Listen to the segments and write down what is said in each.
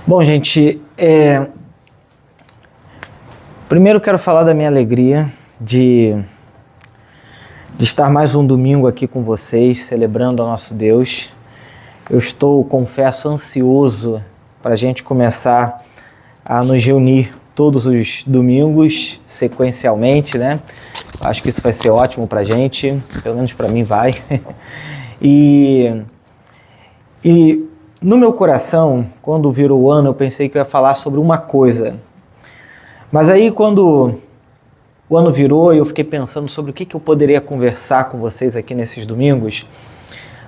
Bom, gente, primeiro quero falar da minha alegria de estar mais um domingo aqui com vocês, celebrando ao nosso Deus. Eu estou, confesso, ansioso para a gente começar a nos reunir todos os domingos, sequencialmente, né? Acho que isso vai ser ótimo para a gente, pelo menos para mim vai. E no meu coração, quando virou o ano, eu pensei que eu ia falar sobre uma coisa. Mas aí, quando o ano virou, eu fiquei pensando sobre o que eu poderia conversar com vocês aqui nesses domingos.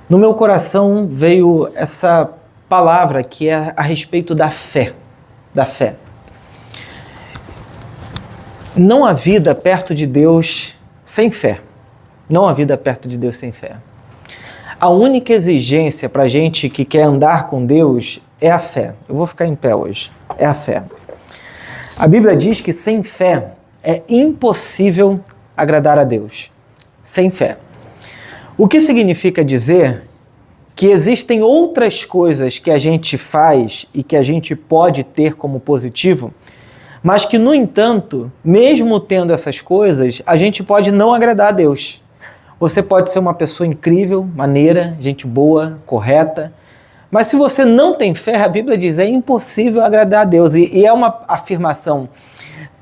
No meu coração veio essa palavra que é a respeito da fé. Da fé. Não há vida perto de Deus sem fé. Não há vida perto de Deus sem fé. A única exigência para a gente que quer andar com Deus é a fé. Eu vou ficar em pé hoje. É a fé. A Bíblia diz que sem fé é impossível agradar a Deus. Sem fé. O que significa dizer que existem outras coisas que a gente faz e que a gente pode ter como positivo, mas que, no entanto, mesmo tendo essas coisas, a gente pode não agradar a Deus. Você pode ser uma pessoa incrível, maneira, gente boa, correta, mas se você não tem fé, a Bíblia diz, é impossível agradar a Deus. E é uma afirmação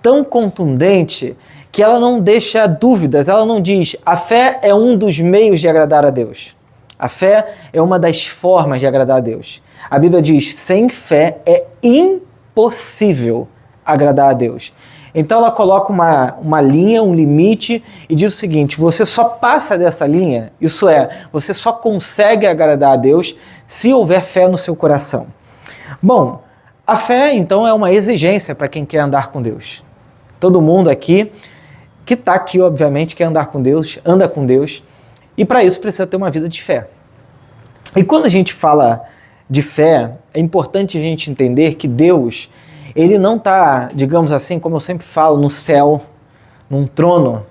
tão contundente que ela não deixa dúvidas, ela não diz, a fé é um dos meios de agradar a Deus. A fé é uma das formas de agradar a Deus. A Bíblia diz, sem fé é impossível agradar a Deus. Então ela coloca uma linha, um limite e diz o seguinte, você só passa dessa linha, isso é, você só consegue agradar a Deus se houver fé no seu coração. Bom, a fé então é uma exigência para quem quer andar com Deus. Todo mundo aqui, que está aqui obviamente, quer andar com Deus, anda com Deus, e para isso precisa ter uma vida de fé. E quando a gente fala de fé, é importante a gente entender que Deus, ele não está, digamos assim, como eu sempre falo, no céu, num trono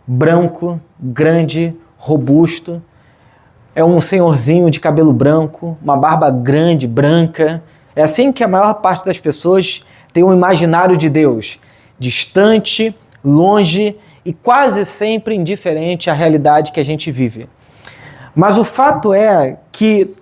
branco, grande, robusto. É um senhorzinho de cabelo branco, uma barba grande, branca. É assim que a maior parte das pessoas tem um imaginário de Deus, distante, longe e quase sempre indiferente à realidade que a gente vive. Mas o fato é que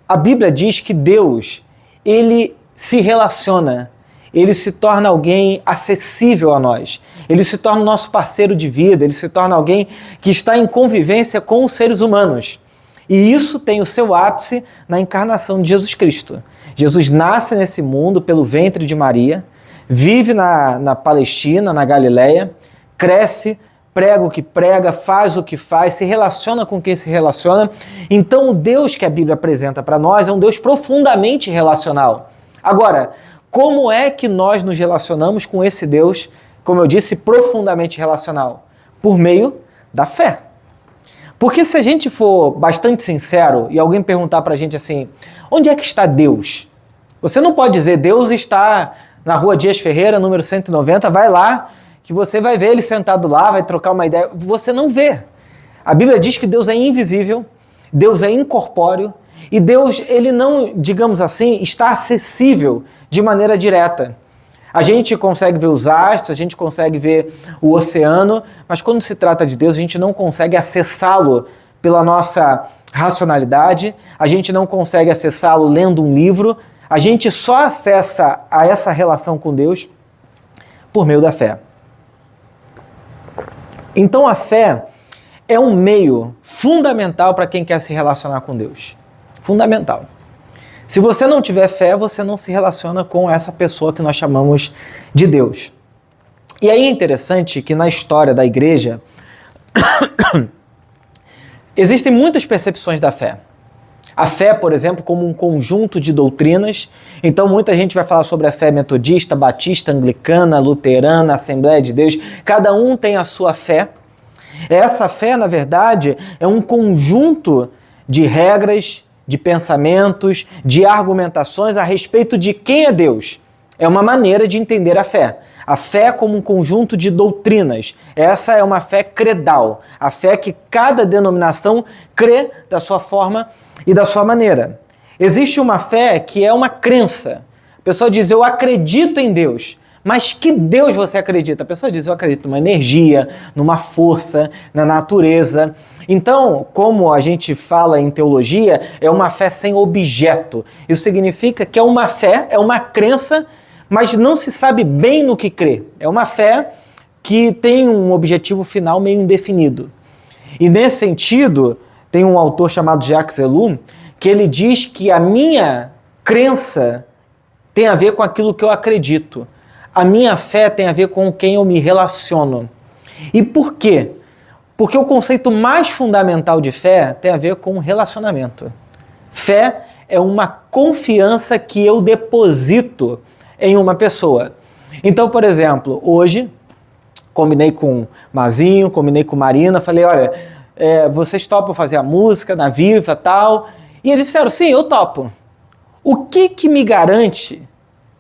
a Bíblia diz que Deus, ele se relaciona, ele se torna alguém acessível a nós. Ele se torna o nosso parceiro de vida, ele se torna alguém que está em convivência com os seres humanos. E isso tem o seu ápice na encarnação de Jesus Cristo. Jesus nasce nesse mundo pelo ventre de Maria, vive na Palestina, na Galileia, cresce, prega o que prega, faz o que faz, se relaciona com quem se relaciona. Então o Deus que a Bíblia apresenta para nós é um Deus profundamente relacional. Agora, como é que nós nos relacionamos com esse Deus, como eu disse, profundamente relacional? Por meio da fé. Porque se a gente for bastante sincero e alguém perguntar para a gente assim, onde é que está Deus? Você não pode dizer, Deus está na rua Dias Ferreira, número 190, vai lá, que você vai ver ele sentado lá, vai trocar uma ideia. Você não vê. A Bíblia diz que Deus é invisível, Deus é incorpóreo, e Deus, ele não, digamos assim, está acessível de maneira direta. A gente consegue ver os astros, a gente consegue ver o oceano, mas quando se trata de Deus, a gente não consegue acessá-lo pela nossa racionalidade, a gente não consegue acessá-lo lendo um livro, a gente só acessa a essa relação com Deus por meio da fé. Então a fé é um meio fundamental para quem quer se relacionar com Deus. Fundamental. Se você não tiver fé, você não se relaciona com essa pessoa que nós chamamos de Deus. E aí é interessante que na história da igreja existem muitas percepções da fé. A fé, por exemplo, como um conjunto de doutrinas. Então muita gente vai falar sobre a fé metodista, batista, anglicana, luterana, Assembleia de Deus. Cada um tem a sua fé. Essa fé, na verdade, é um conjunto de regras, de pensamentos, de argumentações a respeito de quem é Deus. É uma maneira de entender a fé. A fé como um conjunto de doutrinas. Essa é uma fé credal. A fé que cada denominação crê da sua forma e da sua maneira. Existe uma fé que é uma crença. pessoa diz, eu acredito em Deus. Mas que Deus você acredita? A pessoa diz, eu acredito numa energia, numa força, na natureza. Então, como a gente fala em teologia, é uma fé sem objeto. Isso significa que é uma fé, é uma crença, mas não se sabe bem no que crer. É uma fé que tem um objetivo final meio indefinido. E nesse sentido, tem um autor chamado Jacques Ellul, que ele diz que a minha crença tem a ver com aquilo que eu acredito. A minha fé tem a ver com quem eu me relaciono. E por quê? Porque o conceito mais fundamental de fé tem a ver com relacionamento. Fé é uma confiança que eu deposito em uma pessoa. Então, por exemplo, hoje, combinei com Mazinho, combinei com Marina, falei, olha, vocês topam fazer a música na Viva e tal? E eles disseram, sim, eu topo. O que me garante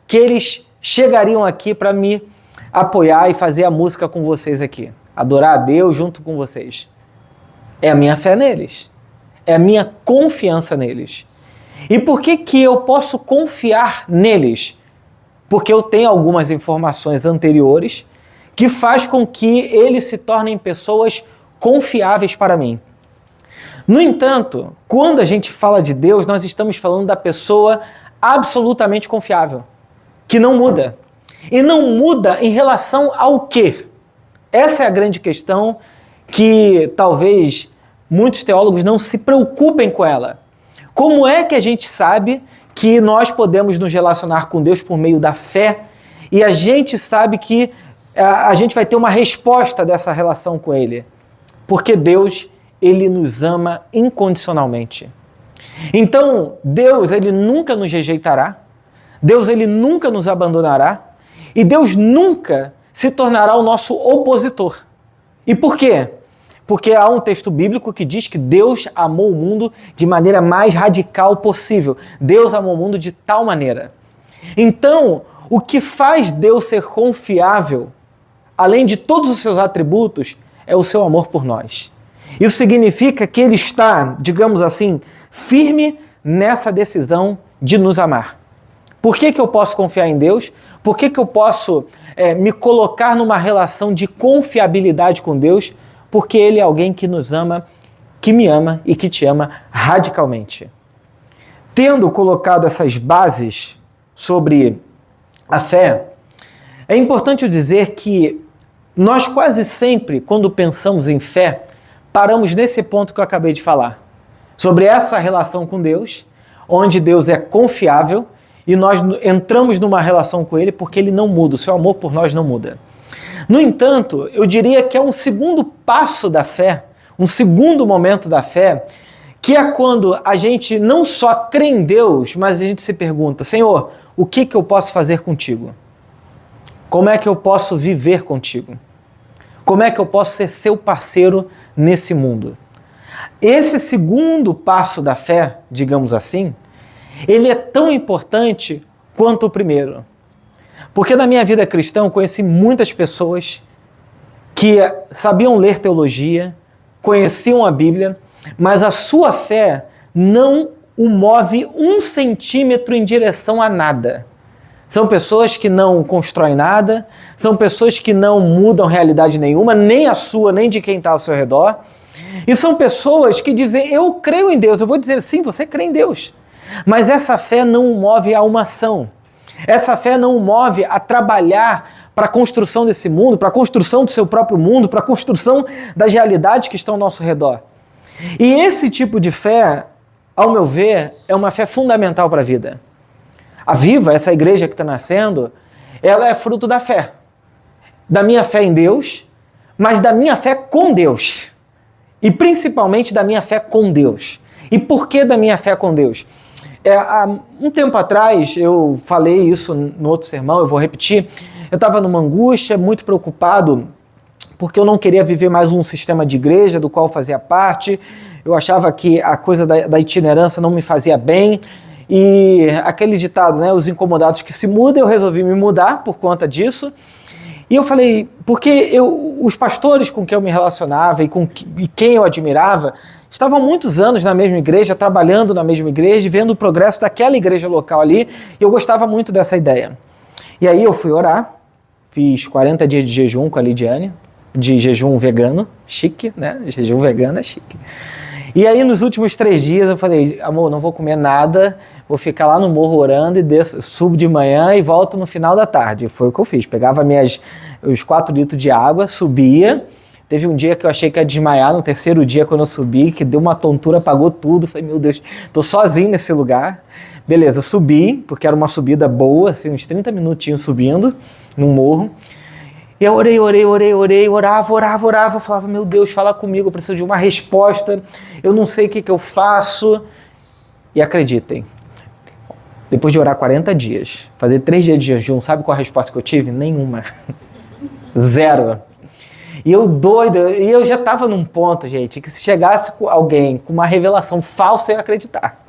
que eles chegariam aqui para me apoiar e fazer a música com vocês aqui? Adorar a Deus junto com vocês. É a minha fé neles. É a minha confiança neles. E por que eu posso confiar neles? Porque eu tenho algumas informações anteriores que faz com que eles se tornem pessoas confiáveis para mim. No entanto, quando a gente fala de Deus, nós estamos falando da pessoa absolutamente confiável, que não muda. E não muda em relação ao quê? Essa é a grande questão que talvez muitos teólogos não se preocupem com ela. Como é que a gente sabe que nós podemos nos relacionar com Deus por meio da fé e a gente sabe que a gente vai ter uma resposta dessa relação com Ele? Porque Deus, Ele nos ama incondicionalmente. Então, Deus, Ele nunca nos rejeitará, Deus, Ele nunca nos abandonará e Deus nunca se tornará o nosso opositor. E por quê? Porque há um texto bíblico que diz que Deus amou o mundo de maneira mais radical possível. Deus amou o mundo de tal maneira. Então, o que faz Deus ser confiável, além de todos os seus atributos, é o seu amor por nós. Isso significa que Ele está, digamos assim, firme nessa decisão de nos amar. Por que eu posso confiar em Deus? Por que eu posso me colocar numa relação de confiabilidade com Deus? Porque Ele é alguém que nos ama, que me ama e que te ama radicalmente. Tendo colocado essas bases sobre a fé, é importante dizer que nós quase sempre, quando pensamos em fé, paramos nesse ponto que eu acabei de falar, sobre essa relação com Deus, onde Deus é confiável e nós entramos numa relação com Ele porque Ele não muda, o seu amor por nós não muda. No entanto, eu diria que é um segundo passo da fé, um segundo momento da fé, que é quando a gente não só crê em Deus, mas a gente se pergunta, Senhor, o que eu posso fazer contigo? Como é que eu posso viver contigo? Como é que eu posso ser seu parceiro nesse mundo? Esse segundo passo da fé, digamos assim, ele é tão importante quanto o primeiro. Porque na minha vida cristã eu conheci muitas pessoas que sabiam ler teologia, conheciam a Bíblia, mas a sua fé não o move 1 centímetro em direção a nada. São pessoas que não constroem nada, são pessoas que não mudam realidade nenhuma, nem a sua, nem de quem está ao seu redor. E são pessoas que dizem, eu creio em Deus. Eu vou dizer, sim, você crê em Deus. Mas essa fé não o move a uma ação. Essa fé não o move a trabalhar para a construção desse mundo, para a construção do seu próprio mundo, para a construção das realidades que estão ao nosso redor. E esse tipo de fé, ao meu ver, é uma fé fundamental para a vida. A Viva, essa igreja que está nascendo, ela é fruto da fé. Da minha fé em Deus, mas da minha fé com Deus. E principalmente da minha fé com Deus. E por que da minha fé com Deus? Há um tempo atrás, eu falei isso no outro sermão, eu vou repetir. Eu estava numa angústia, muito preocupado, porque eu não queria viver mais um sistema de igreja do qual eu fazia parte. Eu achava que a coisa da itinerância não me fazia bem. E aquele ditado, né, os incomodados que se mudam, eu resolvi me mudar por conta disso. E eu falei, porque os pastores com quem eu me relacionava e quem eu admirava estavam há muitos anos na mesma igreja, trabalhando na mesma igreja, vendo o progresso daquela igreja local ali, e eu gostava muito dessa ideia. E aí eu fui orar, fiz 40 dias de jejum com a Lidiane, de jejum vegano, chique, né? Jejum vegano é chique. E aí nos últimos 3 dias eu falei, amor, não vou comer nada, vou ficar lá no morro orando e desço, subo de manhã e volto no final da tarde. Foi o que eu fiz, pegava os 4 litros de água, subia. Teve um dia que eu achei que ia desmaiar, no 3º dia quando eu subi, que deu uma tontura, apagou tudo. Falei, meu Deus, tô sozinho nesse lugar. Beleza, subi, porque era uma subida boa, assim, uns 30 minutinhos subindo num morro. E eu orei, orava, falava, meu Deus, fala comigo, eu preciso de uma resposta, eu não sei o que eu faço. E acreditem, depois de orar 40 dias, fazer 3 dias de jejum, sabe qual a resposta que eu tive? Nenhuma. 0. E eu doido, e eu já estava num ponto, gente, que se chegasse alguém com uma revelação falsa, eu ia acreditar.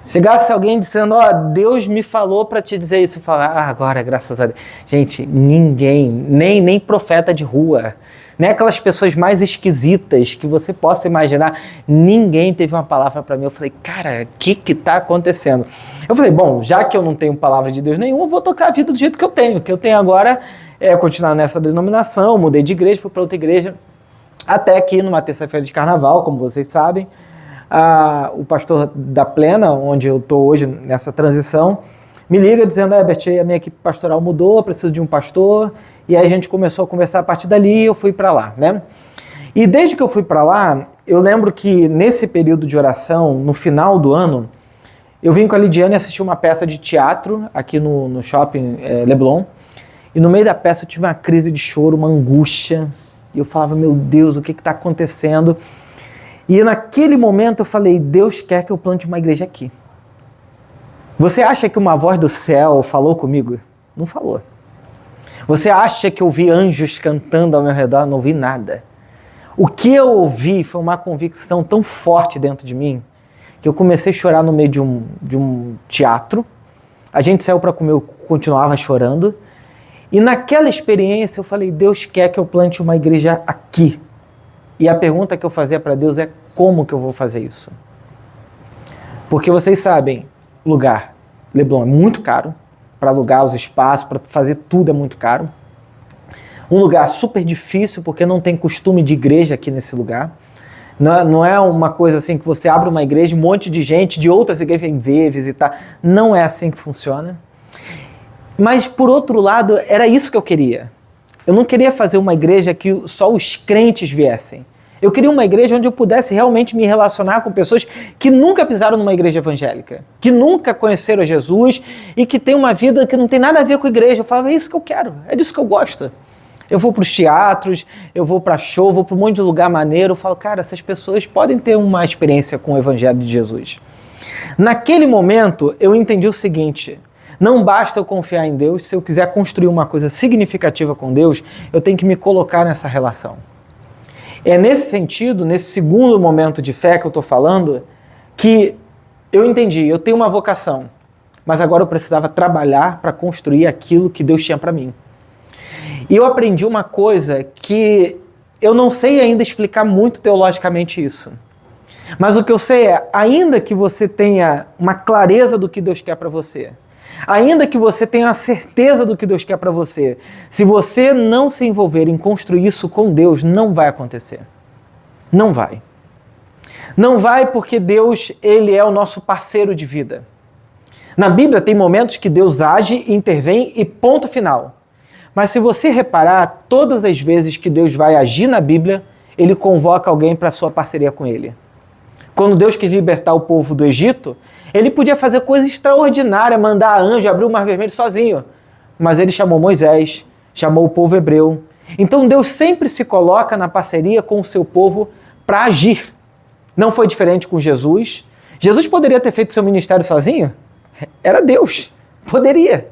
Chegasse alguém dizendo, ó, Deus me falou para te dizer isso, eu falava, agora, graças a Deus. Gente, ninguém, nem profeta de rua, nem aquelas pessoas mais esquisitas que você possa imaginar, ninguém teve uma palavra para mim. Eu falei, cara, o que está acontecendo? Eu falei, bom, já que eu não tenho palavra de Deus nenhuma, eu vou tocar a vida do jeito que eu tenho. O que eu tenho agora é continuar nessa denominação, mudei de igreja, fui para outra igreja, até aqui numa terça-feira de carnaval, como vocês sabem. O pastor da Plena, onde eu estou hoje nessa transição, me liga dizendo, Herbert, a minha equipe pastoral mudou, preciso de um pastor, e aí a gente começou a conversar a partir dali e eu fui para lá, né? E desde que eu fui para lá, eu lembro que nesse período de oração, no final do ano, eu vim com a Lidiane assistir uma peça de teatro aqui no shopping Leblon, e no meio da peça eu tive uma crise de choro, uma angústia, e eu falava, meu Deus, o que está acontecendo? E naquele momento eu falei, Deus quer que eu plante uma igreja aqui. Você acha que uma voz do céu falou comigo? Não falou. Você acha que eu ouvi anjos cantando ao meu redor? Não ouvi nada. O que eu ouvi foi uma convicção tão forte dentro de mim, que eu comecei a chorar no meio de um teatro. A gente saiu para comer, eu continuava chorando. E naquela experiência eu falei, Deus quer que eu plante uma igreja aqui. E a pergunta que eu fazia para Deus é como que eu vou fazer isso? Porque vocês sabem, lugar, Leblon é muito caro, para alugar os espaços, para fazer tudo é muito caro. Um lugar super difícil, porque não tem costume de igreja aqui nesse lugar. Não é uma coisa assim que você abre uma igreja, um monte de gente de outras igrejas vem ver, visitar. Não é assim que funciona. Mas, por outro lado, era isso que eu queria. Eu não queria fazer uma igreja que só os crentes viessem. Eu queria uma igreja onde eu pudesse realmente me relacionar com pessoas que nunca pisaram numa igreja evangélica, que nunca conheceram Jesus e que têm uma vida que não tem nada a ver com a igreja. Eu falava, é isso que eu quero, é disso que eu gosto. Eu vou para os teatros, eu vou para show, vou para um monte de lugar maneiro. Eu falo, cara, essas pessoas podem ter uma experiência com o evangelho de Jesus. Naquele momento, eu entendi o seguinte: não basta eu confiar em Deus, se eu quiser construir uma coisa significativa com Deus, eu tenho que me colocar nessa relação. É nesse sentido, nesse segundo momento de fé que eu estou falando, que eu entendi, eu tenho uma vocação, mas agora eu precisava trabalhar para construir aquilo que Deus tinha para mim. E eu aprendi uma coisa que eu não sei ainda explicar muito teologicamente isso. Mas o que eu sei é, ainda que você tenha uma clareza do que Deus quer para você, ainda que você tenha a certeza do que Deus quer para você, se você não se envolver em construir isso com Deus, não vai acontecer. Não vai. Não vai porque Deus, Ele é o nosso parceiro de vida. Na Bíblia tem momentos que Deus age, intervém e ponto final. Mas se você reparar, todas as vezes que Deus vai agir na Bíblia, Ele convoca alguém para a sua parceria com Ele. Quando Deus quis libertar o povo do Egito, Ele podia fazer coisa extraordinária, mandar anjo, abrir o Mar Vermelho sozinho. Mas Ele chamou Moisés, chamou o povo hebreu. Então Deus sempre se coloca na parceria com o seu povo para agir. Não foi diferente com Jesus. Jesus poderia ter feito seu ministério sozinho? Era Deus. Poderia.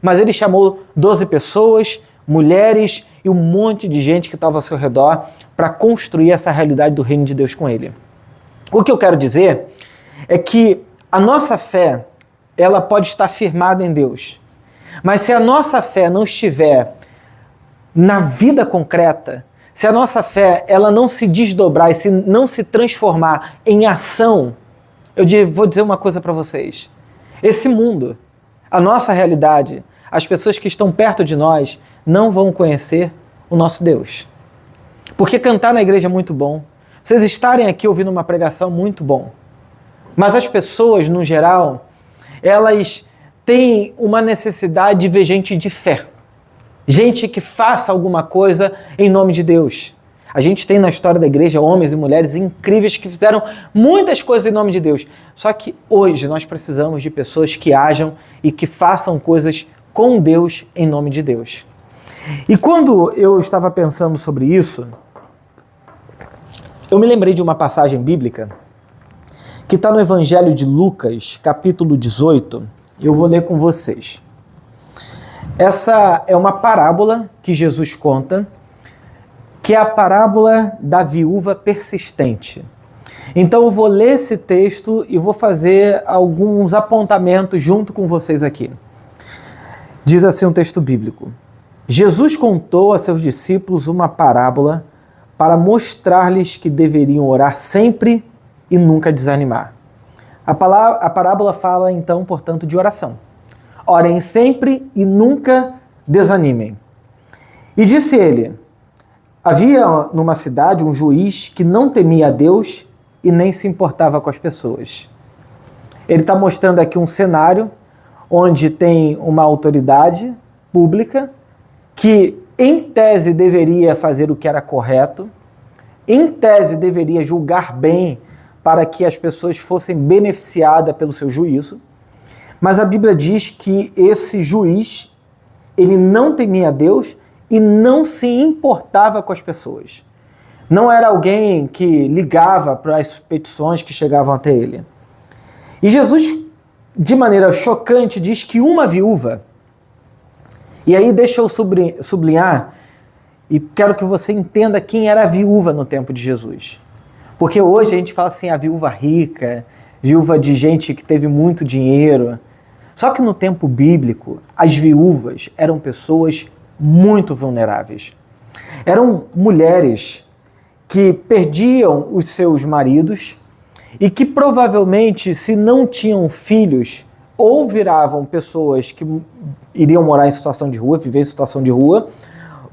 Mas Ele chamou 12 pessoas, mulheres e um monte de gente que estava ao seu redor para construir essa realidade do reino de Deus com Ele. O que eu quero dizer é que a nossa fé, ela pode estar firmada em Deus. Mas se a nossa fé não estiver na vida concreta, se a nossa fé ela não se desdobrar e se não se transformar em ação, vou dizer uma coisa para vocês. Esse mundo, a nossa realidade, as pessoas que estão perto de nós não vão conhecer o nosso Deus. Porque cantar na igreja é muito bom. Vocês estarem aqui ouvindo uma pregação muito bom. Mas as pessoas, no geral, elas têm uma necessidade de ver gente de fé. Gente que faça alguma coisa em nome de Deus. A gente tem na história da igreja homens e mulheres incríveis que fizeram muitas coisas em nome de Deus. Só que hoje nós precisamos de pessoas que ajam e que façam coisas com Deus em nome de Deus. E quando eu estava pensando sobre isso, eu me lembrei de uma passagem bíblica que está no Evangelho de Lucas, capítulo 18. Eu vou ler com vocês. Essa é uma parábola que Jesus conta, que é a parábola da viúva persistente. Então eu vou ler esse texto e vou fazer alguns apontamentos junto com vocês aqui. Diz assim um texto bíblico: Jesus contou a seus discípulos uma parábola para mostrar-lhes que deveriam orar sempre e nunca desanimar. A parábola fala então, portanto, de oração. Orem sempre e nunca desanimem. E disse ele: havia numa cidade um juiz que não temia a Deus e nem se importava com as pessoas. Ele está mostrando aqui um cenário onde tem uma autoridade pública que, em tese, deveria fazer o que era correto, em tese, deveria julgar bem para que as pessoas fossem beneficiadas pelo seu juízo. Mas a Bíblia diz que esse juiz, ele não temia a Deus e não se importava com as pessoas. Não era alguém que ligava para as petições que chegavam até ele. E Jesus, de maneira chocante, diz que uma viúva, e aí deixa eu sublinhar, e quero que você entenda quem era a viúva no tempo de Jesus. Porque hoje a gente fala assim, a viúva rica, viúva de gente que teve muito dinheiro. Só que no tempo bíblico, as viúvas eram pessoas muito vulneráveis. Eram mulheres que perdiam os seus maridos e que provavelmente, se não tinham filhos, ou viravam pessoas que iriam morar em situação de rua, viver em situação de rua,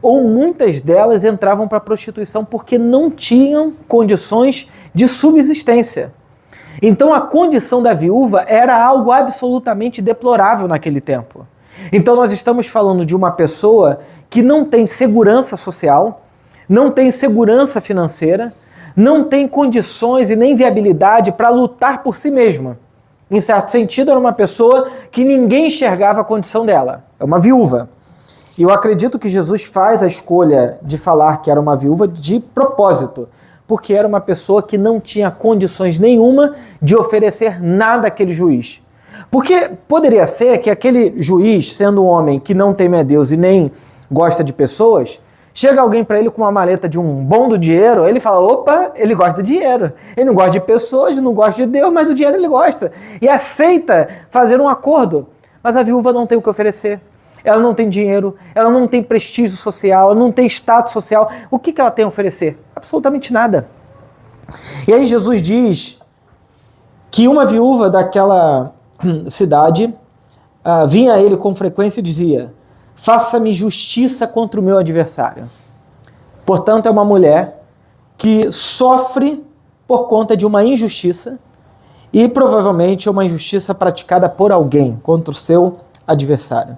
ou muitas delas entravam para a prostituição porque não tinham condições de subsistência. Então a condição da viúva era algo absolutamente deplorável naquele tempo. Então nós estamos falando de uma pessoa que não tem segurança social, não tem segurança financeira, não tem condições e nem viabilidade para lutar por si mesma. Em certo sentido, era uma pessoa que ninguém enxergava a condição dela. É uma viúva. E eu acredito que Jesus faz a escolha de falar que era uma viúva de propósito, porque era uma pessoa que não tinha condições nenhuma de oferecer nada àquele juiz. Porque poderia ser que aquele juiz, sendo um homem que não teme a Deus e nem gosta de pessoas, chega alguém para ele com uma maleta de um bom do dinheiro, ele fala, opa, ele gosta de dinheiro. Ele não gosta de pessoas, não gosta de Deus, mas do dinheiro ele gosta. E aceita fazer um acordo. Mas a viúva não tem o que oferecer. Ela não tem dinheiro, ela não tem prestígio social, ela não tem status social. O que ela tem a oferecer? Absolutamente nada. E aí Jesus diz que uma viúva daquela cidade vinha a ele com frequência e dizia, faça-me justiça contra o meu adversário. Portanto, é uma mulher que sofre por conta de uma injustiça e provavelmente uma injustiça praticada por alguém contra o seu adversário.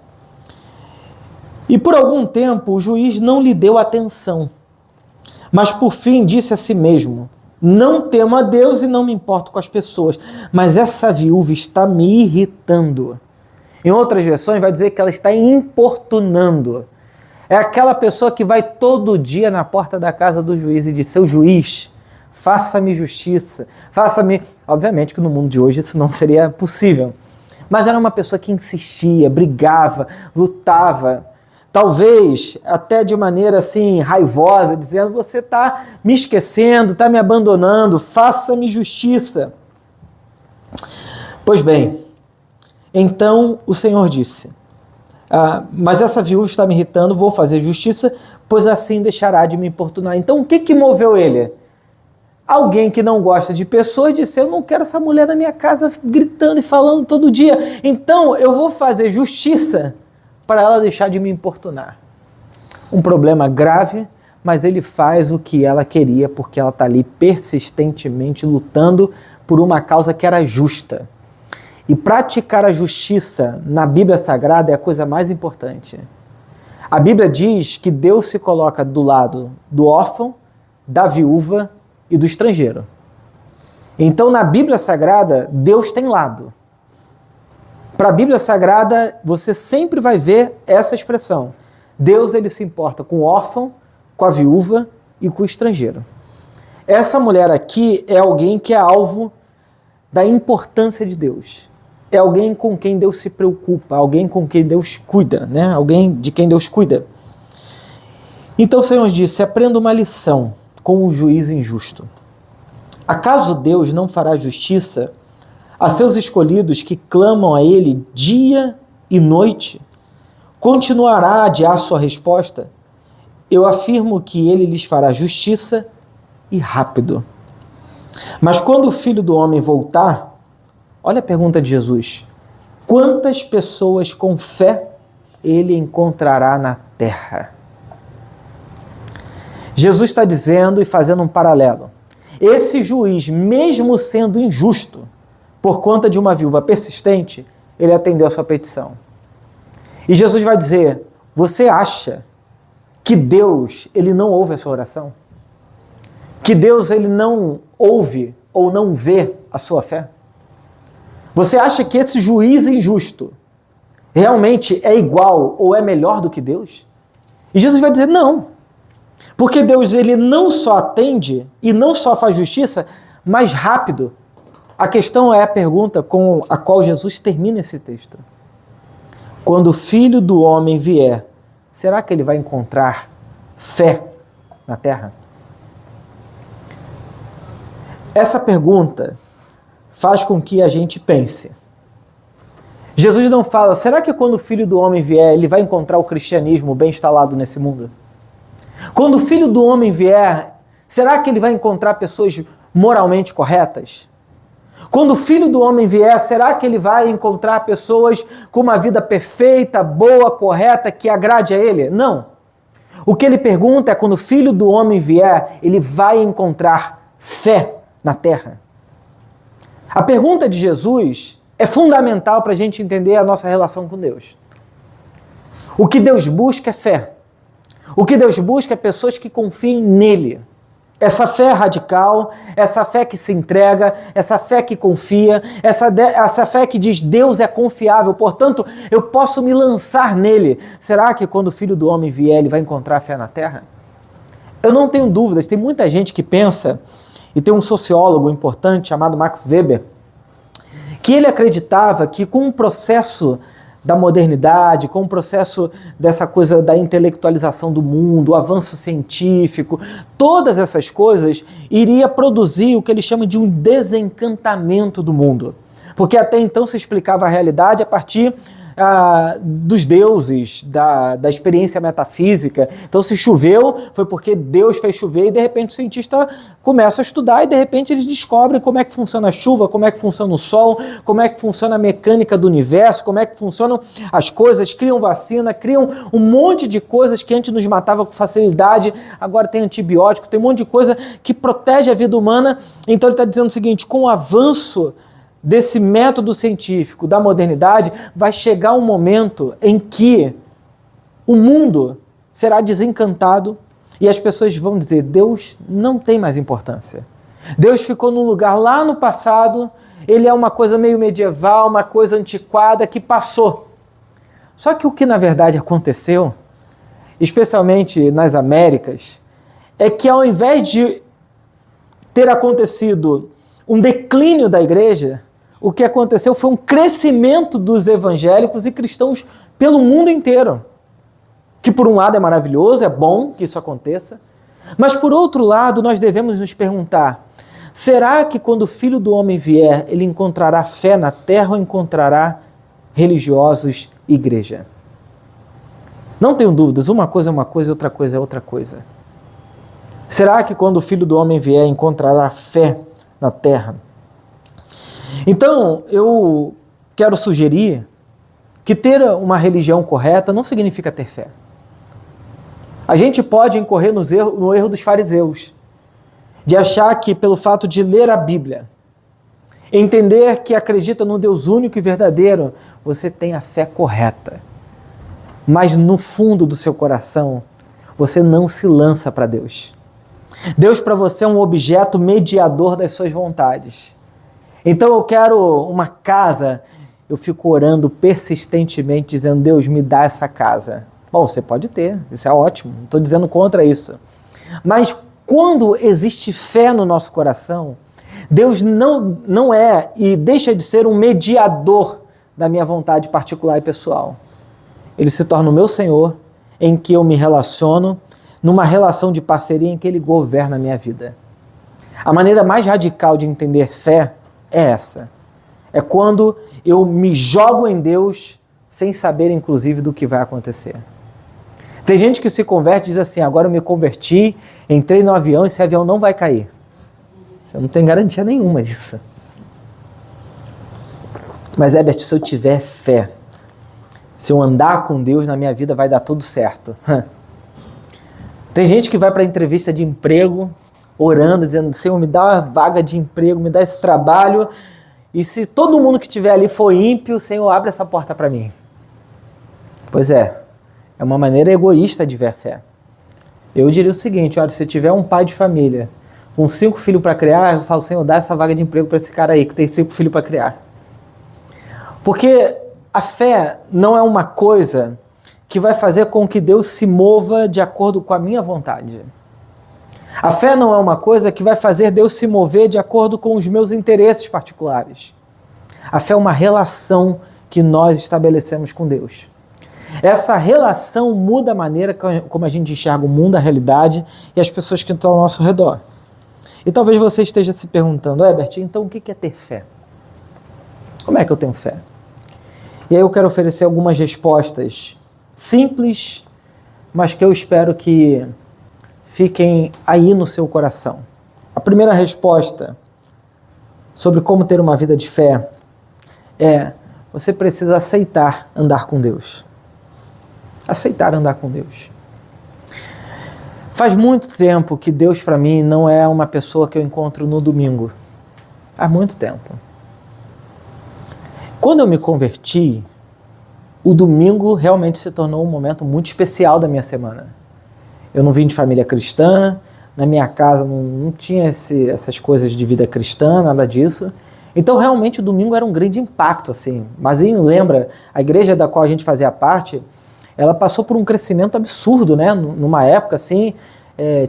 E por algum tempo o juiz não lhe deu atenção, mas por fim disse a si mesmo, não temo a Deus e não me importo com as pessoas, mas essa viúva está me irritando. Em outras versões vai dizer que ela está importunando. É aquela pessoa que vai todo dia na porta da casa do juiz e diz, seu juiz, faça-me justiça, faça-me... Obviamente que no mundo de hoje isso não seria possível, mas era uma pessoa que insistia, brigava, lutava, talvez até de maneira assim raivosa, dizendo, você está me esquecendo, está me abandonando, faça-me justiça. Pois bem, então o Senhor disse, mas essa viúva está me irritando, vou fazer justiça, pois assim deixará de me importunar. Então o que moveu ele? Alguém que não gosta de pessoas disse, eu não quero essa mulher na minha casa gritando e falando todo dia, então eu vou fazer justiça para ela deixar de me importunar. Um problema grave, mas ele faz o que ela queria, porque ela está ali persistentemente lutando por uma causa que era justa. E praticar a justiça na Bíblia Sagrada é a coisa mais importante. A Bíblia diz que Deus se coloca do lado do órfão, da viúva e do estrangeiro. Então, na Bíblia Sagrada, Deus tem lado. Para a Bíblia Sagrada, você sempre vai ver essa expressão. Deus, ele se importa com o órfão, com a viúva e com o estrangeiro. Essa mulher aqui é alguém que é alvo da importância de Deus. É alguém com quem Deus se preocupa, alguém com quem Deus cuida, né? Alguém de quem Deus cuida. Então o Senhor disse, aprenda uma lição com o juiz injusto. Acaso Deus não fará justiça a seus escolhidos que clamam a Ele dia e noite? Continuará a adiar sua resposta? Eu afirmo que Ele lhes fará justiça e rápido. Mas quando o Filho do Homem voltar, olha a pergunta de Jesus, quantas pessoas com fé Ele encontrará na terra? Jesus está dizendo e fazendo um paralelo. Esse juiz, mesmo sendo injusto, por conta de uma viúva persistente, ele atendeu a sua petição. E Jesus vai dizer, você acha que Deus, ele não ouve a sua oração? Que Deus, ele não ouve ou não vê a sua fé? Você acha que esse juiz injusto realmente é igual ou é melhor do que Deus? E Jesus vai dizer, não. Porque Deus, ele não só atende e não só faz justiça, mas rápido. A questão é a pergunta com a qual Jesus termina esse texto. Quando o Filho do Homem vier, será que ele vai encontrar fé na terra? Essa pergunta faz com que a gente pense. Jesus não fala, será que quando o Filho do Homem vier, ele vai encontrar o cristianismo bem instalado nesse mundo? Quando o Filho do Homem vier, será que ele vai encontrar pessoas moralmente corretas? Quando o Filho do Homem vier, será que ele vai encontrar pessoas com uma vida perfeita, boa, correta, que agrade a ele? Não. O que ele pergunta é, quando o Filho do Homem vier, ele vai encontrar fé na terra? A pergunta de Jesus é fundamental para a gente entender a nossa relação com Deus. O que Deus busca é fé. O que Deus busca é pessoas que confiem nele. Essa fé radical, essa fé que se entrega, essa fé que confia, essa fé que diz Deus é confiável, portanto eu posso me lançar nele. Será que quando o Filho do Homem vier, ele vai encontrar fé na terra? Eu não tenho dúvidas, tem muita gente que pensa, e tem um sociólogo importante chamado Max Weber, que ele acreditava que com o processo da modernidade, com o processo dessa coisa da intelectualização do mundo, o avanço científico, todas essas coisas iria produzir o que ele chama de um desencantamento do mundo. Porque até então se explicava a realidade a partir dos deuses, da experiência metafísica. Então se choveu, foi porque Deus fez chover e de repente o cientista começa a estudar e de repente eles descobrem como é que funciona a chuva, como é que funciona o sol, como é que funciona a mecânica do universo, como é que funcionam as coisas, criam vacina, criam um monte de coisas que antes nos matava com facilidade, agora tem antibiótico, tem um monte de coisa que protege a vida humana. Então ele está dizendo o seguinte, com o avanço desse método científico, da modernidade, vai chegar um momento em que o mundo será desencantado e as pessoas vão dizer, Deus não tem mais importância. Deus ficou num lugar lá no passado, ele é uma coisa meio medieval, uma coisa antiquada que passou. Só que o que na verdade aconteceu, especialmente nas Américas, é que ao invés de ter acontecido um declínio da igreja, o que aconteceu foi um crescimento dos evangélicos e cristãos pelo mundo inteiro. Que por um lado é maravilhoso, é bom que isso aconteça, mas por outro lado nós devemos nos perguntar, será que quando o Filho do Homem vier, ele encontrará fé na terra ou encontrará religiosos e igreja? Não tenho dúvidas, uma coisa é uma coisa e outra coisa é outra coisa. Será que quando o Filho do Homem vier, encontrará fé na terra? Então, eu quero sugerir que ter uma religião correta não significa ter fé. A gente pode incorrer no erro dos fariseus, de achar que pelo fato de ler a Bíblia, entender que acredita no Deus único e verdadeiro, você tem a fé correta. Mas no fundo do seu coração, você não se lança para Deus. Deus para você é um objeto mediador das suas vontades. Então eu quero uma casa, eu fico orando persistentemente, dizendo, Deus, me dá essa casa. Bom, você pode ter, isso é ótimo, não estou dizendo contra isso. Mas quando existe fé no nosso coração, Deus não é e deixa de ser um mediador da minha vontade particular e pessoal. Ele se torna o meu Senhor, em que eu me relaciono, numa relação de parceria em que Ele governa a minha vida. A maneira mais radical de entender fé é essa. É quando eu me jogo em Deus sem saber, inclusive, do que vai acontecer. Tem gente que se converte e diz assim, agora eu me converti, entrei no avião e esse avião não vai cair. Você não tem garantia nenhuma disso. Mas, Herbert, se eu tiver fé, se eu andar com Deus na minha vida, vai dar tudo certo. Tem gente que vai para a entrevista de emprego, orando, dizendo, Senhor, me dá uma vaga de emprego, me dá esse trabalho, e se todo mundo que estiver ali for ímpio, Senhor, abre essa porta para mim. Pois é uma maneira egoísta de ver fé. Eu diria o seguinte, olha, se tiver um pai de família com 5 filhos para criar, eu falo, Senhor, dá essa vaga de emprego para esse cara aí, que tem 5 filhos para criar. Porque a fé não é uma coisa que vai fazer com que Deus se mova de acordo com a minha vontade. A fé não é uma coisa que vai fazer Deus se mover de acordo com os meus interesses particulares. A fé é uma relação que nós estabelecemos com Deus. Essa relação muda a maneira como a gente enxerga o mundo, a realidade e as pessoas que estão ao nosso redor. E talvez você esteja se perguntando, Herbert, então o que é ter fé? Como é que eu tenho fé? E aí eu quero oferecer algumas respostas simples, mas que eu espero que fiquem aí no seu coração. A primeira resposta sobre como ter uma vida de fé é: você precisa aceitar andar com Deus. Aceitar andar com Deus. Faz muito tempo que Deus para mim não é uma pessoa que eu encontro no domingo. Há muito tempo. Quando eu me converti, o domingo realmente se tornou um momento muito especial da minha semana. Eu não vim de família cristã, na minha casa não tinha essas coisas de vida cristã, nada disso. Então realmente o domingo era um grande impacto, assim. Mazinho lembra, a igreja da qual a gente fazia parte, ela passou por um crescimento absurdo, né? Numa época assim,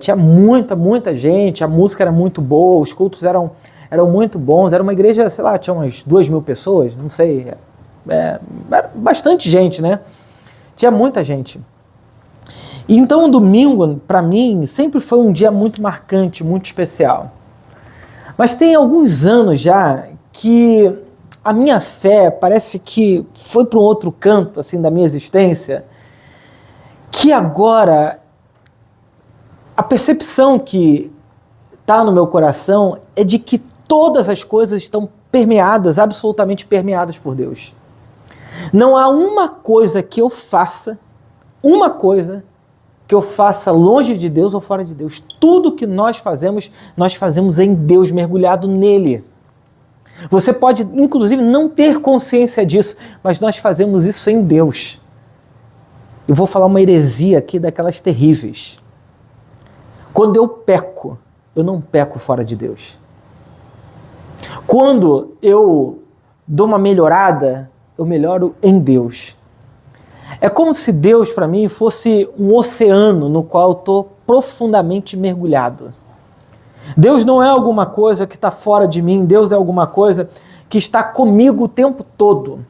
tinha muita gente, a música era muito boa, os cultos eram muito bons, era uma igreja, sei lá, tinha umas 2.000 pessoas, não sei, era bastante gente, né? Tinha muita gente. E então o domingo, para mim, sempre foi um dia muito marcante, muito especial. Mas tem alguns anos já que a minha fé parece que foi para um outro canto, assim, da minha existência, que agora a percepção que está no meu coração é de que todas as coisas estão permeadas, absolutamente permeadas por Deus. Não há uma coisa que eu faça longe de Deus ou fora de Deus. Tudo que nós fazemos em Deus, mergulhado nele. Você pode, inclusive, não ter consciência disso, mas nós fazemos isso em Deus. Eu vou falar uma heresia aqui daquelas terríveis. Quando eu peco, eu não peco fora de Deus. Quando eu dou uma melhorada, eu melhoro em Deus. É como se Deus, para mim, fosse um oceano no qual eu estou profundamente mergulhado. Deus não é alguma coisa que está fora de mim, Deus é alguma coisa que está comigo o tempo todo.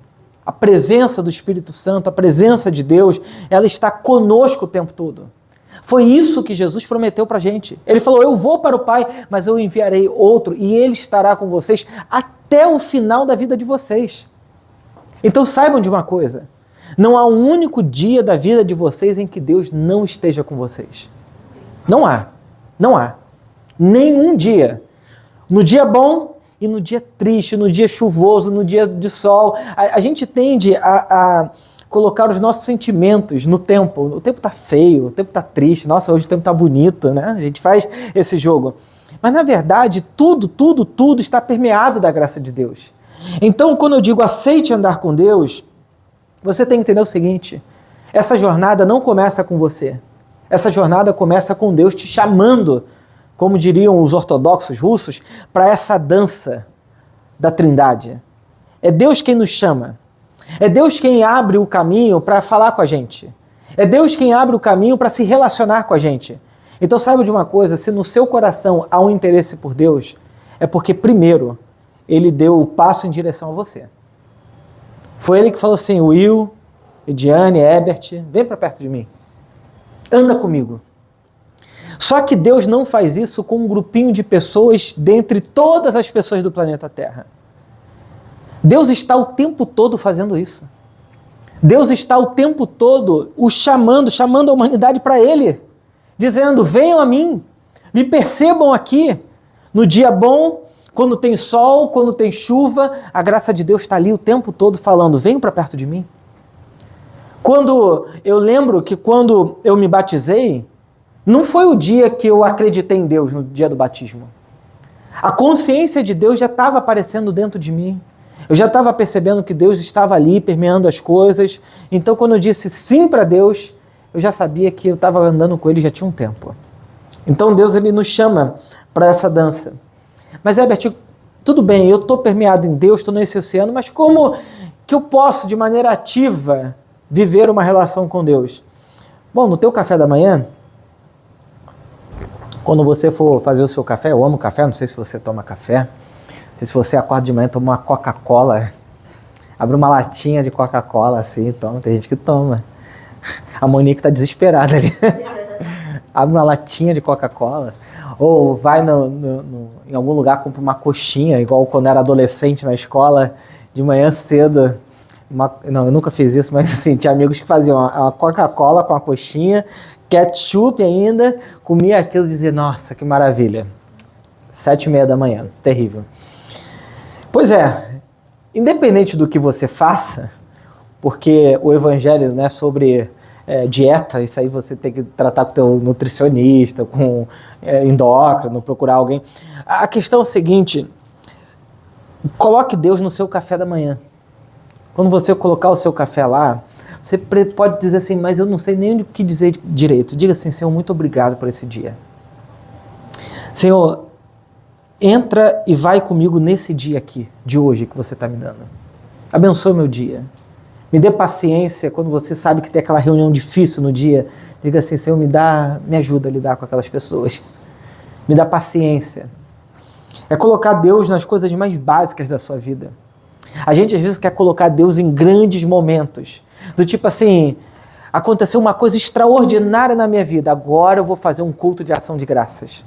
A presença do Espírito Santo, a presença de Deus, ela está conosco o tempo todo. Foi isso que Jesus prometeu para a gente. Ele falou, eu vou para o Pai, mas eu enviarei outro e ele estará com vocês até o final da vida de vocês. Então saibam de uma coisa, Não há um único dia da vida de vocês em que Deus não esteja com vocês. Não há. Não há. Nenhum dia. No dia bom e no dia triste, no dia chuvoso, no dia de sol. A gente tende a colocar os nossos sentimentos no tempo. O tempo está feio, o tempo está triste. Nossa, hoje o tempo está bonito, né? A gente faz esse jogo. Mas, na verdade, tudo está permeado da graça de Deus. Então, quando eu digo aceite andar com Deus, você tem que entender o seguinte: essa jornada não começa com você. Essa jornada começa com Deus te chamando, como diriam os ortodoxos russos, para essa dança da Trindade. É Deus quem nos chama. É Deus quem abre o caminho para falar com a gente. É Deus quem abre o caminho para se relacionar com a gente. Então saiba de uma coisa, se no seu coração há um interesse por Deus, é porque primeiro Ele deu o passo em direção a você. Foi Ele que falou assim: Will, Ediane, Herbert, vem para perto de mim. Anda comigo. Só que Deus não faz isso com um grupinho de pessoas dentre todas as pessoas do planeta Terra. Deus está o tempo todo fazendo isso. Deus está o tempo todo o chamando a humanidade para Ele, dizendo: venham a mim, me percebam aqui. No dia bom, quando tem sol, quando tem chuva, a graça de Deus está ali o tempo todo falando: venham para perto de mim. Eu lembro que quando eu me batizei, não foi o dia que eu acreditei em Deus, no dia do batismo. A consciência de Deus já estava aparecendo dentro de mim. Eu já estava percebendo que Deus estava ali, permeando as coisas. Então, quando eu disse sim para Deus, eu já sabia que eu estava andando com Ele já tinha um tempo. Então, Deus Ele nos chama para essa dança. Mas, Herbert, tudo bem, eu estou permeado em Deus, estou nesse oceano, mas como que eu posso, de maneira ativa, viver uma relação com Deus? Bom, no teu café da manhã, quando você for fazer o seu café, eu amo café, não sei se você toma café, não sei se você acorda de manhã e toma uma Coca-Cola, abre uma latinha de Coca-Cola assim, toma, tem gente que toma. A Monique está desesperada ali. Abre uma latinha de Coca-Cola, ou vai em algum lugar, compra uma coxinha, igual quando era adolescente na escola, de manhã cedo. Não, eu nunca fiz isso, mas assim, tinha amigos que faziam uma Coca-Cola com uma coxinha, ketchup ainda, comia aquilo e dizia: nossa, que maravilha. 7h30 da manhã, terrível. Pois é, independente do que você faça, porque o evangelho não é sobre dieta, isso aí você tem que tratar com o teu nutricionista, com endócrino, procurar alguém. A questão é o seguinte: coloque Deus no seu café da manhã. Quando você colocar o seu café lá, você pode dizer assim: mas eu não sei nem o que dizer direito. Diga assim: Senhor, muito obrigado por esse dia. Senhor, entra e vai comigo nesse dia aqui, de hoje, que você está me dando. Abençoe meu dia. Me dê paciência quando você sabe que tem aquela reunião difícil no dia. Diga assim: Senhor, me ajuda a lidar com aquelas pessoas. Me dá paciência. É colocar Deus nas coisas mais básicas da sua vida. A gente às vezes quer colocar Deus em grandes momentos. Do tipo assim: aconteceu uma coisa extraordinária na minha vida, agora eu vou fazer um culto de ação de graças.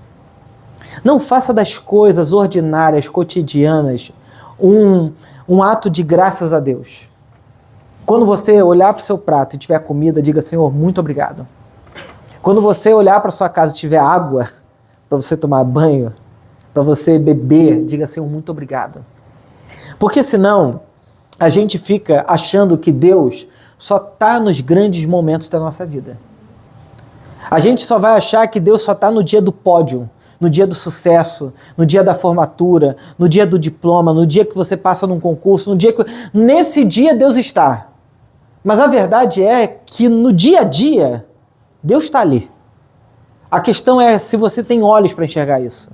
Não faça das coisas ordinárias, cotidianas, um ato de graças a Deus. Quando você olhar para o seu prato e tiver comida, diga: Senhor, muito obrigado. Quando você olhar para a sua casa e tiver água para você tomar banho, para você beber, diga: Senhor, muito obrigado. Porque senão a gente fica achando que Deus só está nos grandes momentos da nossa vida. A gente só vai achar que Deus só está no dia do pódio, no dia do sucesso, no dia da formatura, no dia do diploma, no dia que você passa num concurso, nesse dia Deus está. Mas a verdade é que no dia a dia, Deus está ali. A questão é se você tem olhos para enxergar isso.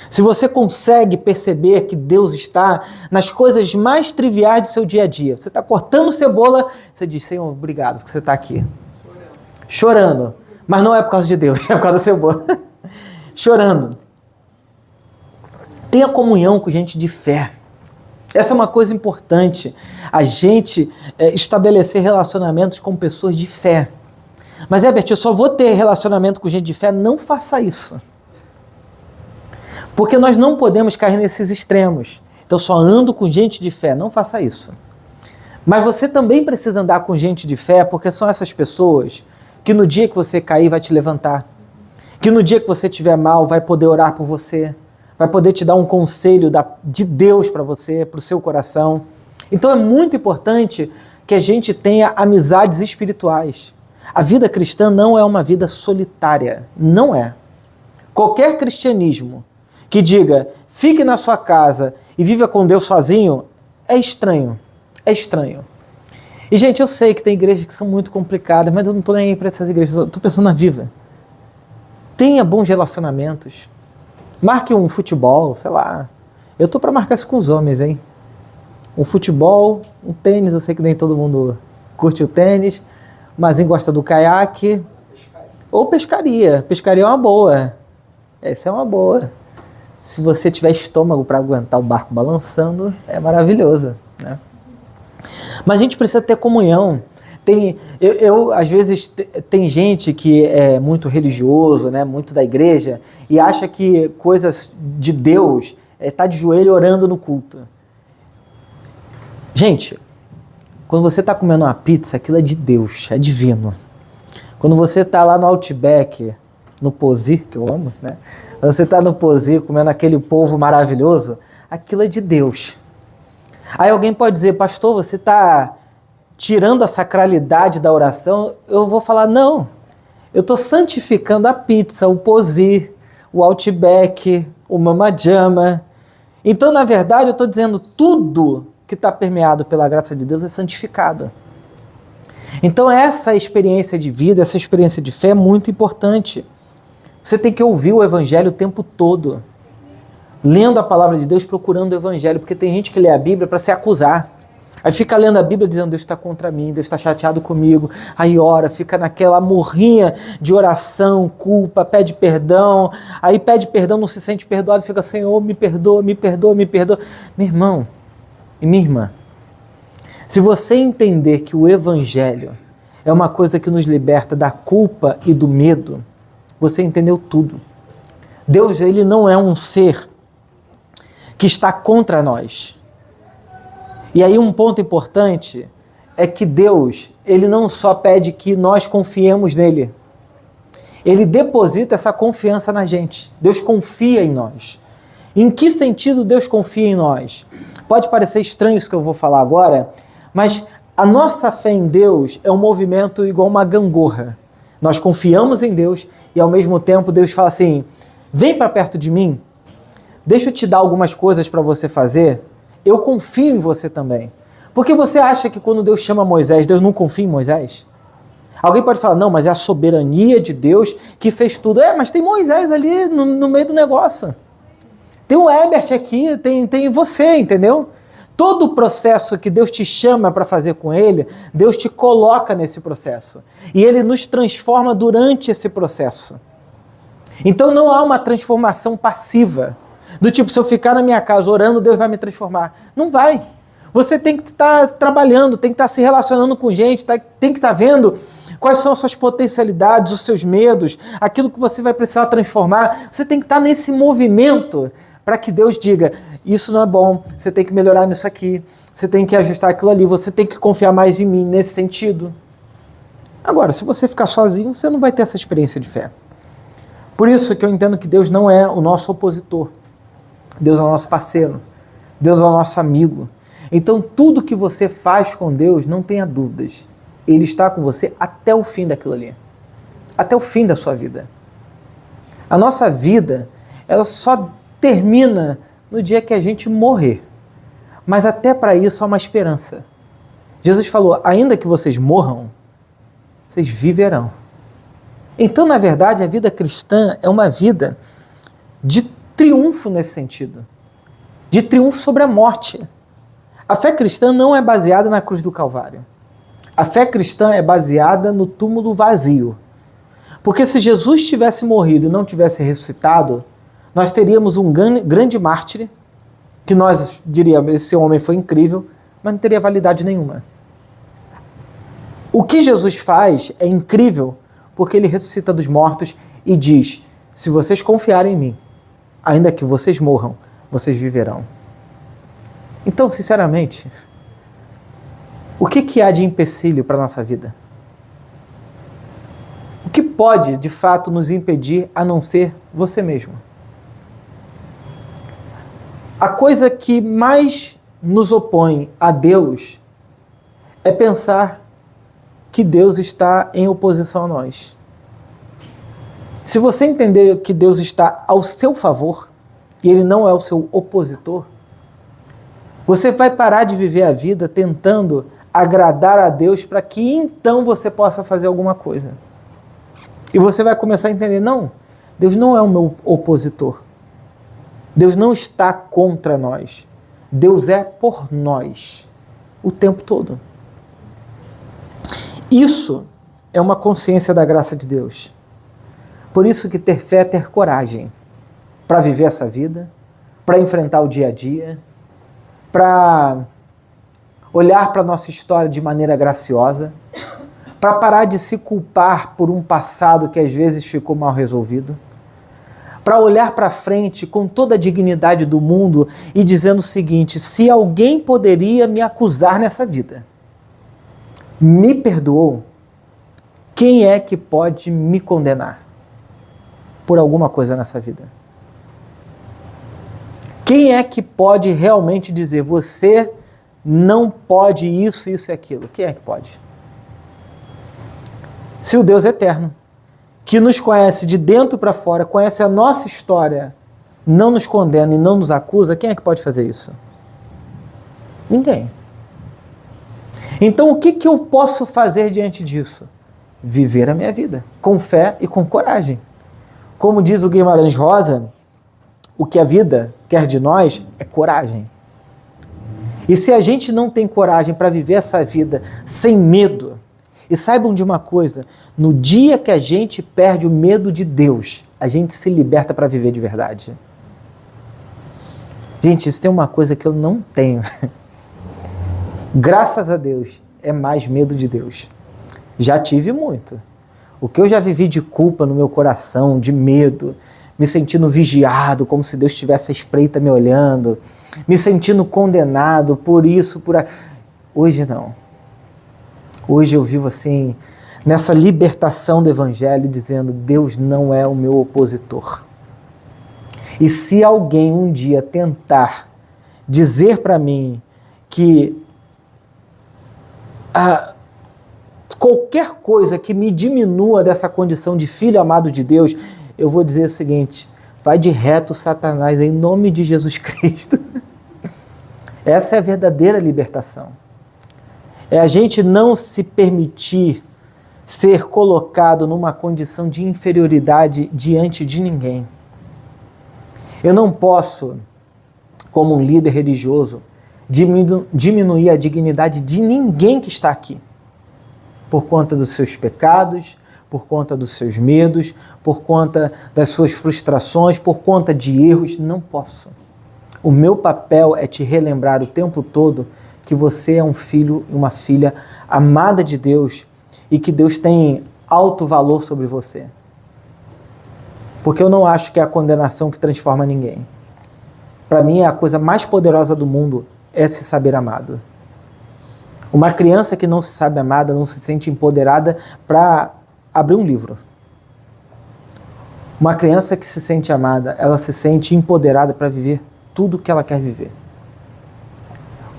Se você consegue perceber que Deus está nas coisas mais triviais do seu dia a dia. Você está cortando cebola, você diz: Senhor, obrigado porque você está aqui. Chorando. Mas não é por causa de Deus, é por causa da cebola. Chorando. Tenha comunhão com gente de fé. Essa é uma coisa importante. A gente estabelecer relacionamentos com pessoas de fé. Mas, Herbert, eu só vou ter relacionamento com gente de fé? Não faça isso. Porque nós não podemos cair nesses extremos. Então, só ando com gente de fé. Não faça isso. Mas você também precisa andar com gente de fé, porque são essas pessoas que no dia que você cair vai te levantar, que no dia que você estiver mal vai poder orar por você, vai poder te dar um conselho de Deus para você, para o seu coração. Então é muito importante que a gente tenha amizades espirituais. A vida cristã não é uma vida solitária, não é. Qualquer cristianismo que diga, fique na sua casa e viva com Deus sozinho, é estranho. É estranho. E, gente, eu sei que tem igrejas que são muito complicadas, mas eu não estou nem aí para essas igrejas, eu estou pensando na Viva. Tenha bons relacionamentos. Marque um futebol, sei lá. Eu estou para marcar isso com os homens, hein? Um futebol, um tênis, eu sei que nem todo mundo curte o tênis, mas gosta do caiaque. Ou pescaria. Pescaria é uma boa. Essa é uma boa. Se você tiver estômago para aguentar o barco balançando, é maravilhoso, né? Mas a gente precisa ter comunhão. Às vezes, tem gente que é muito religioso, né, muito da igreja, e acha que coisas de Deus tá de joelho orando no culto. Gente, quando você está comendo uma pizza, aquilo é de Deus, é divino. Quando você está lá no Outback, no Pozi, que eu amo, né? Quando você está no Pozi comendo aquele polvo maravilhoso, aquilo é de Deus. Aí alguém pode dizer, pastor, você está tirando a sacralidade da oração? Eu vou falar, não. Eu estou santificando a pizza, o Pozi, o Outback, o Mama Jama. Então, na verdade, eu estou dizendo tudo que está permeado pela graça de Deus é santificado. Então, essa experiência de vida, essa experiência de fé é muito importante. Você tem que ouvir o Evangelho o tempo todo. Lendo a palavra de Deus, procurando o Evangelho, porque tem gente que lê a Bíblia para se acusar. Aí fica lendo a Bíblia dizendo, Deus está contra mim, Deus está chateado comigo. Aí ora, fica naquela morrinha de oração, culpa, pede perdão. Aí pede perdão, não se sente perdoado, fica, Senhor, me perdoa, me perdoa, me perdoa. Meu irmão e minha irmã, se você entender que o Evangelho é uma coisa que nos liberta da culpa e do medo, você entendeu tudo. Deus, ele não é um ser que está contra nós. E aí um ponto importante é que Deus, ele não só pede que nós confiemos nele, ele deposita essa confiança na gente. Deus confia em nós. Em que sentido Deus confia em nós? Pode parecer estranho isso que eu vou falar agora, mas a nossa fé em Deus é um movimento igual uma gangorra. Nós confiamos em Deus e ao mesmo tempo Deus fala assim, vem para perto de mim, deixa eu te dar algumas coisas para você fazer, eu confio em você também. Porque você acha que quando Deus chama Moisés, Deus não confia em Moisés? Alguém pode falar, não, mas é a soberania de Deus que fez tudo. Mas tem Moisés ali no meio do negócio. Tem o Herbert aqui, tem você, entendeu? Todo o processo que Deus te chama para fazer com ele, Deus te coloca nesse processo. E ele nos transforma durante esse processo. Então não há uma transformação passiva. Do tipo, se eu ficar na minha casa orando, Deus vai me transformar. Não vai. Você tem que estar trabalhando, tem que estar se relacionando com gente, tem que estar vendo quais são as suas potencialidades, os seus medos, aquilo que você vai precisar transformar. Você tem que estar nesse movimento para que Deus diga, isso não é bom, você tem que melhorar nisso aqui, você tem que ajustar aquilo ali, você tem que confiar mais em mim nesse sentido. Agora, se você ficar sozinho, você não vai ter essa experiência de fé. Por isso que eu entendo que Deus não é o nosso opositor. Deus é o nosso parceiro. Deus é o nosso amigo. Então, tudo que você faz com Deus, não tenha dúvidas. Ele está com você até o fim daquilo ali. Até o fim da sua vida. A nossa vida, ela só termina no dia que a gente morrer. Mas até para isso há uma esperança. Jesus falou, ainda que vocês morram, vocês viverão. Então, na verdade, a vida cristã é uma vida de triunfo nesse sentido. De triunfo sobre a morte. A fé cristã não é baseada na cruz do Calvário. A fé cristã é baseada no túmulo vazio. Porque se Jesus tivesse morrido e não tivesse ressuscitado, nós teríamos um grande mártir, que nós diríamos, esse homem foi incrível, mas não teria validade nenhuma. O que Jesus faz é incrível, porque ele ressuscita dos mortos e diz, se vocês confiarem em mim, ainda que vocês morram, vocês viverão. Então, sinceramente, O que há de empecilho para a nossa vida? O que pode, de fato, nos impedir a não ser você mesmo? A coisa que mais nos opõe a Deus é pensar que Deus está em oposição a nós. Se você entender que Deus está ao seu favor e Ele não é o seu opositor, você vai parar de viver a vida tentando agradar a Deus para que então você possa fazer alguma coisa. E você vai começar a entender, não, Deus não é o meu opositor. Deus não está contra nós. Deus é por nós o tempo todo. Isso é uma consciência da graça de Deus. Por isso que ter fé é ter coragem para viver essa vida, para enfrentar o dia a dia, para olhar para a nossa história de maneira graciosa, para parar de se culpar por um passado que às vezes ficou mal resolvido, para olhar para frente com toda a dignidade do mundo e dizendo o seguinte: se alguém poderia me acusar nessa vida, me perdoou, quem é que pode me condenar por alguma coisa nessa vida? Quem é que pode realmente dizer, você não pode isso, isso e aquilo? Quem é que pode? Se o Deus eterno, que nos conhece de dentro para fora, conhece a nossa história, não nos condena e não nos acusa, quem é que pode fazer isso? Ninguém. Então o que eu posso fazer diante disso? Viver a minha vida, com fé e com coragem. Como diz o Guimarães Rosa, o que a vida quer de nós é coragem. E se a gente não tem coragem para viver essa vida sem medo, e saibam de uma coisa, no dia que a gente perde o medo de Deus, a gente se liberta para viver de verdade. Gente, isso tem uma coisa que eu não tenho. Graças a Deus, é mais medo de Deus. Já tive muito. O que eu já vivi de culpa no meu coração, de medo, me sentindo vigiado, como se Deus estivesse à espreita me olhando, me sentindo condenado por isso, por aquilo. Hoje não. Hoje eu vivo assim, nessa libertação do Evangelho, dizendo, Deus não é o meu opositor. E se alguém um dia tentar dizer para mim que qualquer coisa que me diminua dessa condição de filho amado de Deus, eu vou dizer o seguinte, vai de reto, Satanás, em nome de Jesus Cristo. Essa é a verdadeira libertação. É a gente não se permitir ser colocado numa condição de inferioridade diante de ninguém. Eu não posso, como um líder religioso, diminuir a dignidade de ninguém que está aqui, por conta dos seus pecados, por conta dos seus medos, por conta das suas frustrações, por conta de erros. Não posso. O meu papel é te relembrar o tempo todo que você é um filho e uma filha amada de Deus e que Deus tem alto valor sobre você. Porque eu não acho que é a condenação que transforma ninguém. Para mim, a coisa mais poderosa do mundo é se saber amado. Uma criança que não se sabe amada, não se sente empoderada para abrir um livro. Uma criança que se sente amada, ela se sente empoderada para viver tudo o que ela quer viver.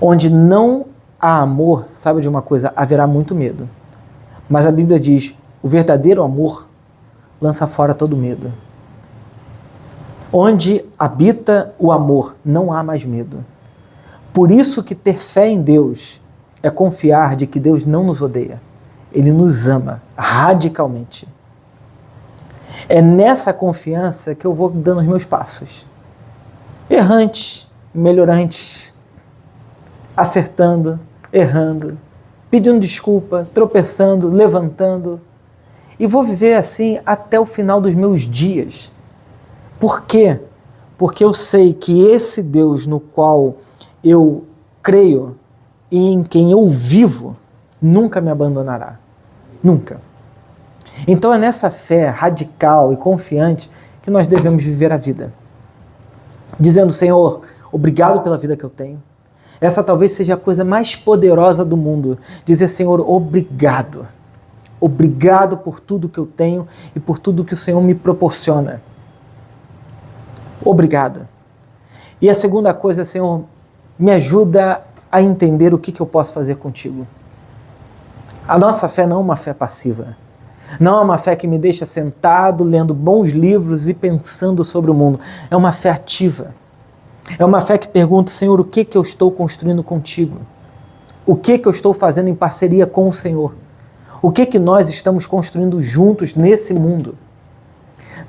Onde não há amor, sabe de uma coisa, haverá muito medo. Mas a Bíblia diz, o verdadeiro amor lança fora todo medo. Onde habita o amor, não há mais medo. Por isso que ter fé em Deus é confiar de que Deus não nos odeia. Ele nos ama radicalmente. É nessa confiança que eu vou dando os meus passos. Errantes, melhorantes, acertando, errando, pedindo desculpa, tropeçando, levantando. E vou viver assim até o final dos meus dias. Por quê? Porque eu sei que esse Deus no qual eu creio e em quem eu vivo, nunca me abandonará. Nunca. Então é nessa fé radical e confiante que nós devemos viver a vida. Dizendo, Senhor, obrigado pela vida que eu tenho. Essa talvez seja a coisa mais poderosa do mundo. Dizer, Senhor, obrigado. Obrigado por tudo que eu tenho e por tudo que o Senhor me proporciona. Obrigado. E a segunda coisa, Senhor, me ajuda a entender o que eu posso fazer contigo. A nossa fé não é uma fé passiva. Não é uma fé que me deixa sentado, lendo bons livros e pensando sobre o mundo. É uma fé ativa. É uma fé que pergunta, Senhor, o que eu estou construindo contigo? O que eu estou fazendo em parceria com o Senhor? O que nós estamos construindo juntos nesse mundo?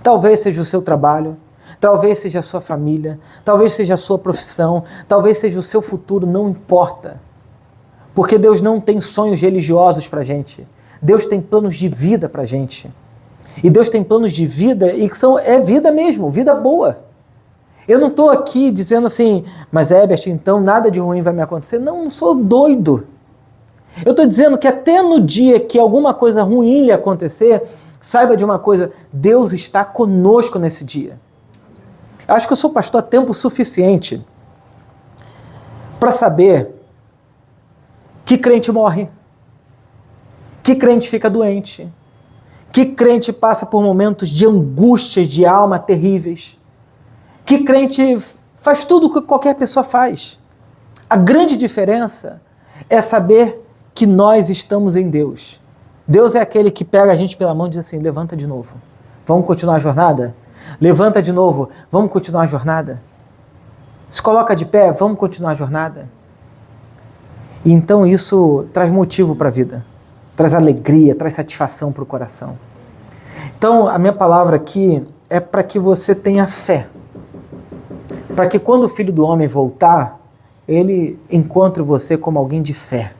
Talvez seja o seu trabalho, talvez seja a sua família, talvez seja a sua profissão, talvez seja o seu futuro, não importa. Porque Deus não tem sonhos religiosos para a gente. Deus tem planos de vida para a gente. E Deus tem planos de vida e que é vida mesmo, vida boa. Eu não estou aqui dizendo assim, mas Herbert, então nada de ruim vai me acontecer. Não sou doido. Eu estou dizendo que até no dia que alguma coisa ruim lhe acontecer, saiba de uma coisa, Deus está conosco nesse dia. Eu acho que eu sou pastor há tempo suficiente para saber que crente morre, que crente fica doente, que crente passa por momentos de angústia de alma terríveis, que crente faz tudo o que qualquer pessoa faz. A grande diferença é saber que nós estamos em Deus. Deus é aquele que pega a gente pela mão e diz assim, levanta de novo, vamos continuar a jornada? Levanta de novo, vamos continuar a jornada? Se coloca de pé, vamos continuar a jornada? E então isso traz motivo para a vida, traz alegria, traz satisfação para o coração. Então a minha palavra aqui é para que você tenha fé, para que quando o Filho do Homem voltar, ele encontre você como alguém de fé,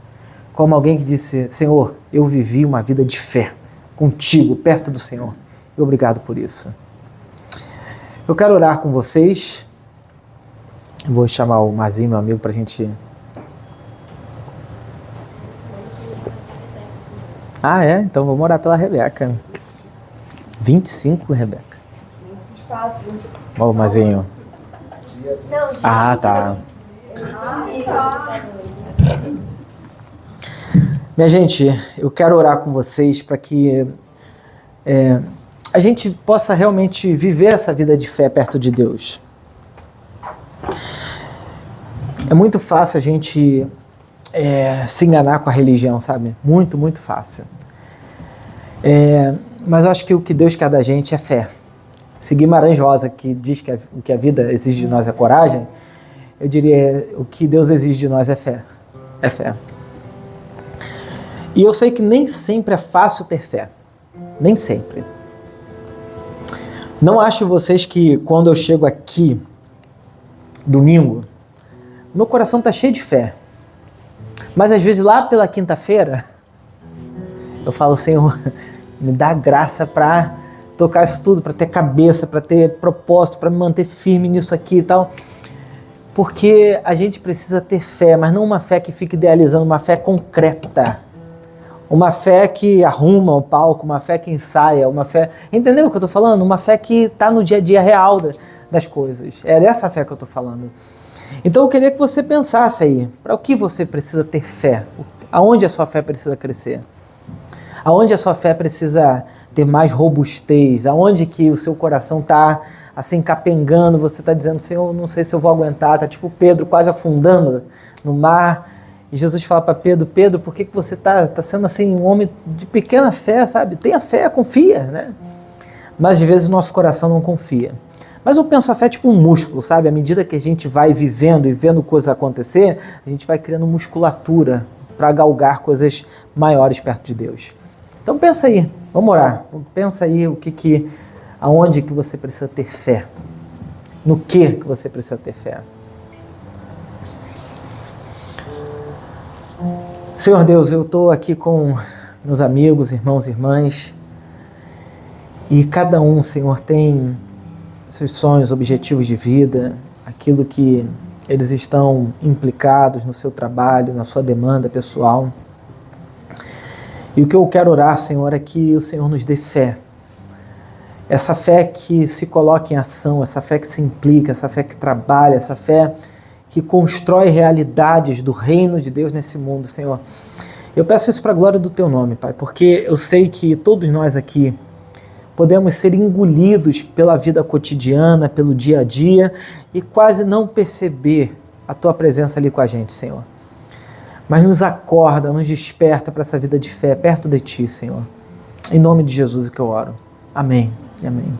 como alguém que disse, Senhor, eu vivi uma vida de fé, contigo, perto do Senhor, e obrigado por isso. Eu quero orar com vocês, eu vou chamar o Mazinho, meu amigo, para a gente... Ah, é? Então vamos orar pela Rebeca. 25, Rebeca? 24. Ó, Mazinho. Ah, tá. Minha gente, eu quero orar com vocês para que a gente possa realmente viver essa vida de fé perto de Deus. É muito fácil a gente se enganar com a religião, sabe? Muito, muito fácil. Mas eu acho que o que Deus quer da gente é fé. Se Guimarães Rosa, que diz que o que a vida exige de nós é coragem, eu diria, o que Deus exige de nós é fé. É fé. E eu sei que nem sempre é fácil ter fé. Nem sempre. Não acho vocês que quando eu chego aqui, domingo, meu coração está cheio de fé. Mas às vezes lá pela quinta-feira, eu falo, Senhor, me dá graça para tocar isso tudo, para ter cabeça, para ter propósito, para me manter firme nisso aqui e tal. Porque a gente precisa ter fé, mas não uma fé que fica idealizando, uma fé concreta. Uma fé que arruma o palco, uma fé que ensaia, uma fé... Entendeu o que eu estou falando? Uma fé que está no dia a dia real das coisas. É dessa fé que eu estou falando. Então eu queria que você pensasse aí, para o que você precisa ter fé? Aonde a sua fé precisa crescer? Aonde a sua fé precisa ter mais robustez? Aonde que o seu coração está assim capengando, você está dizendo, Senhor, não sei se eu vou aguentar, está tipo Pedro quase afundando no mar. E Jesus fala para Pedro, Pedro, por que você está sendo assim um homem de pequena fé, sabe? Tenha fé, confia, né? Mas às vezes o nosso coração não confia. Mas eu penso a fé tipo um músculo, sabe? À medida que a gente vai vivendo e vendo coisas acontecer, a gente vai criando musculatura para galgar coisas maiores perto de Deus. Então pensa aí, vamos orar. Pensa aí aonde que você precisa ter fé. No que você precisa ter fé. Senhor Deus, eu estou aqui com meus amigos, irmãos e irmãs, e cada um, Senhor, tem seus sonhos, objetivos de vida, aquilo que eles estão implicados no seu trabalho, na sua demanda pessoal. E o que eu quero orar, Senhor, é que o Senhor nos dê fé. Essa fé que se coloca em ação, essa fé que se implica, essa fé que trabalha, essa fé que constrói realidades do reino de Deus nesse mundo, Senhor. Eu peço isso para a glória do Teu nome, Pai, porque eu sei que todos nós aqui podemos ser engolidos pela vida cotidiana, pelo dia a dia e quase não perceber a Tua presença ali com a gente, Senhor. Mas nos acorda, nos desperta para essa vida de fé perto de Ti, Senhor. Em nome de Jesus é que eu oro. Amém e amém.